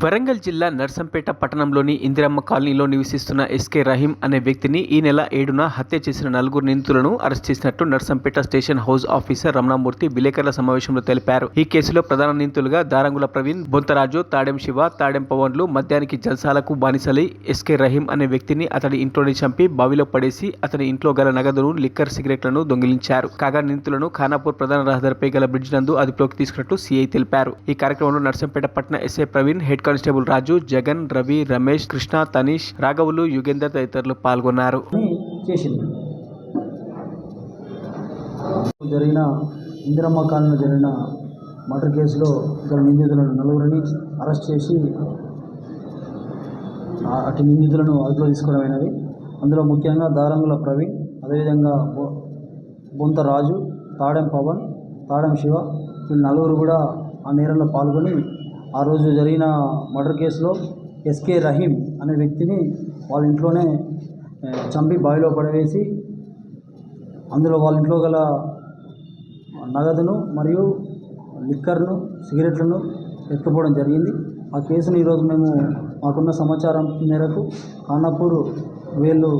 వరంగల్ జిల్లా నర్సంపేట పట్టణంలోని ఇందిరమ్మ కాలనీలో నివసిస్తున్న ఎస్కే రహీం అనే వ్యక్తిని ఈ నెల 7న హత్య చేసిన 4 నిందితులను అరెస్ట్ చేసినట్టు Narsampet station house officer Ramanamurthy విలేకరుల సమావేశంలో తెలిపారు. ఈ కేసులో ప్రధాన నిందితులుగా దారంగుల ప్రవీణ్, బొంతరాజు, తాడెం శివ, తాడెం పవన్లు మద్యానికి జల్సాలకు బానిసలై ఎస్కే రహీం అనే వ్యక్తిని అతడి ఇంట్లోనే చంపి బావిలో పడేసి అతని ఇంట్లో గల నగదును, లిక్కర్, సిగరెట్లను దొంగిలించారు. కాగా నిందితులను ఖానాపూర్ ప్రధాన రహదారిపై గల బ్రిడ్జ్ నందు అదుపులోకి తీసుకున్నట్టు సిఐ తెలిపారు. ఈ కార్యక్రమంలో నర్సంపేట పట్టణ ఎస్ఐ ప్రవీణ్, హెడ్ కానిస్టేబుల్ రాజు, జగన్, రవి, రమేష్, కృష్ణ, తనీష్, రాఘవులు, యుగేందర్ తదితరులు పాల్గొన్నారు. జరిగిన ఇందిరమ్మ కాలనీలో జరిగిన మర్డర్ కేసులో గల నిందితులను 4గురిని అరెస్ట్ చేసి అటు నిందితులను అదుపులో తీసుకోవడమైనది. అందులో ముఖ్యంగా దారంగుల ప్రవీణ్, అదేవిధంగా బొంత రాజు, తాడెం పవన్, తాడెం శివ, వీళ్ళు 4గురు కూడా ఆ నేరంలో పాల్గొని ఆ రోజు జరిగిన మర్డర్ కేసులో ఎస్కే రహీం అనే వ్యక్తిని వాళ్ళ ఇంట్లోనే చంపి బావిలో పడవేసి అందులో వాళ్ళ ఇంట్లో గల నగదును మరియు లిక్కర్ను, సిగరెట్లను ఎత్తుకుపోవడం జరిగింది. ఆ కేసును ఈరోజు మేము మాకున్న సమాచారం మేరకు ఖానాపూర్ వీళ్ళు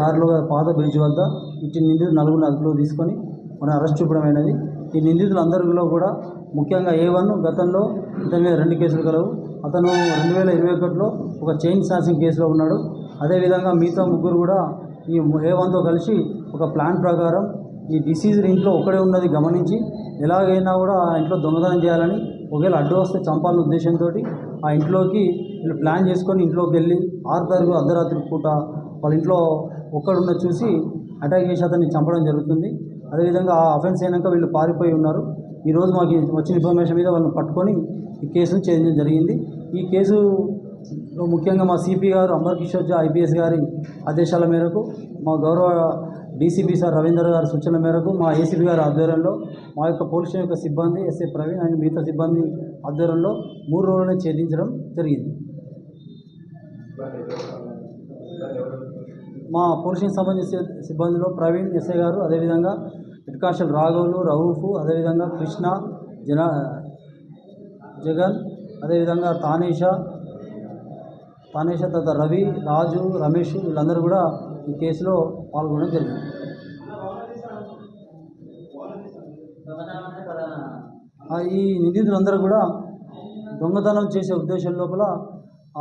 దారిలో పాత బ్రిడ్జ్ వద్ద ఇచ్చి నిందితులు 4గురిని అదుపులో తీసుకొని మనం అరెస్ట్ చూపడమైనది. ఈ నిందితులందరిలో కూడా ముఖ్యంగా A1 గతంలో ఇతని మీద 2 కేసులు కలవు. అతను 2021లో ఒక చైన్ స్నాచింగ్ కేసులో ఉన్నాడు. అదేవిధంగా మిగతా 3 కూడా ఈ A1తో కలిసి ఒక ప్లాన్ ప్రకారం ఈ డిసీజ్డ్ ఇంట్లో ఒక్కడే ఉన్నది గమనించి ఎలాగైనా కూడా ఆ ఇంట్లో దొంగతనం చేయాలని, ఒకవేళ అడ్డు వస్తే చంపాలనే ఉద్దేశంతో ఆ ఇంట్లోకి వీళ్ళు ప్లాన్ చేసుకొని ఇంట్లోకి వెళ్ళి 6 తారీఖు అర్ధరాత్రి పూట వాళ్ళ ఇంట్లో ఒక్కడున్న చూసి అటాక్ చేసి అతన్ని చంపడం జరుగుతుంది. అదేవిధంగా ఆ అఫెన్స్ అయినాక వీళ్ళు పారిపోయి ఉన్నారు. ఈరోజు మాకు వచ్చిన ఇన్ఫర్మేషన్ మీద వాళ్ళని పట్టుకొని ఈ కేసును ఛేదించడం జరిగింది. ఈ కేసులో ముఖ్యంగా మా సిపి గారు అంబర్ కిషోర్ జా IPS గారి ఆదేశాల మేరకు, మా గౌరవ DCP సార్ రవీందర్ గారి సూచనల మేరకు, మా ACP గారి ఆధ్వర్యంలో, మా యొక్క పోలీస్ స్టేషన్ యొక్క సిబ్బంది ఎస్ఐ ప్రవీణ్ అండ్ మిగతా సిబ్బంది ఆధ్వర్యంలో 3 రోజులనే ఛేదించడం జరిగింది. మా పోలీస్ స్టేషన్ సంబంధించిన సిబ్బందిలో ప్రవీణ్ ఎస్ఐ గారు, అదేవిధంగా హెడ్ కానిస్టేబుల్ రాఘవులు, రవూఫ్, అదేవిధంగా కృష్ణ, జగన్, అదేవిధంగా తానేష తర్వాత రవి, రాజు, రమేష్ వీళ్ళందరూ కూడా ఈ కేసులో పాల్గొనడం జరిగింది. ఈ నిందితులందరూ కూడా దొంగతనం చేసే ఉద్దేశం లోపల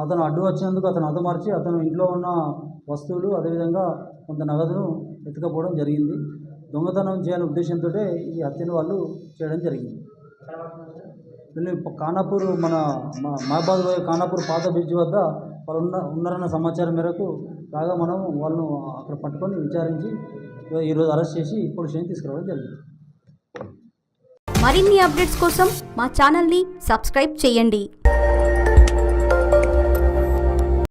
అతను అడ్డు వచ్చినందుకు అతను హతమార్చి అతను ఇంట్లో ఉన్న వస్తువులు, అదేవిధంగా కొంత నగదును ఎత్తుకపోవడం జరిగింది. దొంగతనం చేయాలనే ఉద్దేశంతో ఈ హత్యను వాళ్ళు చేయడం జరిగింది. వీళ్ళు ఖానాపూర్ మహబాద్ ఖానాపూర్ పాత బ్రిడ్జ్ వద్ద వాళ్ళు ఉన్నారన్న సమాచారం మేరకు రాగా మనం వాళ్ళను అక్కడ పట్టుకొని విచారించి ఈరోజు అరెస్ట్ చేసి పోలీస్ స్టేషన్ తీసుకురావడం జరిగింది. మరిన్ని అప్డేట్స్ కోసం మా ఛానల్ని సబ్స్క్రైబ్ చేయండి.